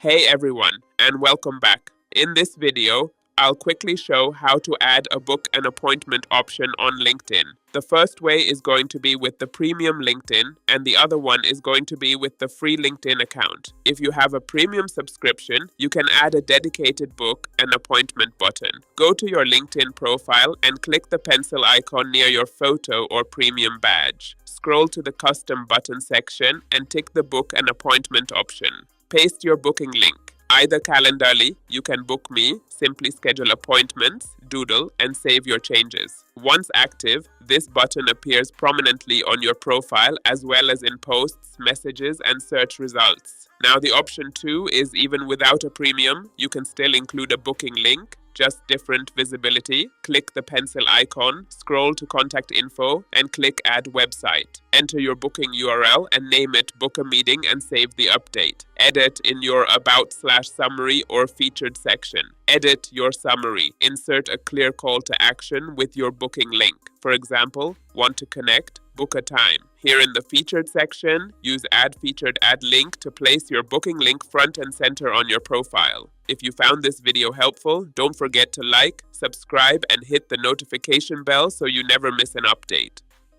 Hey everyone, and welcome back. In this video, I'll quickly show how to add a book an appointment option on LinkedIn. The first way is going to be with the premium LinkedIn, and the other one is going to be with the free LinkedIn account. If you have a premium subscription, you can add a dedicated book an appointment button. Go to your LinkedIn profile and click the pencil icon near your photo or premium badge. Scroll to the custom button section and tick the book an appointment option. Paste your booking link. Either Calendly, you can book me, simply schedule appointments, doodle, and save your changes. Once active, this button appears prominently on your profile as well as in posts, messages, and search results. Now the option 2 is even without a premium, you can still include a booking link, just different visibility. Click the pencil icon, scroll to contact info, and click add website. Enter your booking URL and name it book a meeting and save the update. Edit in your about/summary or featured section. Edit your summary. Insert a clear call to action with your booking link. For example, want to connect? Book a time. Here in the featured section, use add featured add link to place your booking link front and center on your profile. If you found this video helpful, don't forget to like, subscribe, and hit the notification bell so you never miss an update.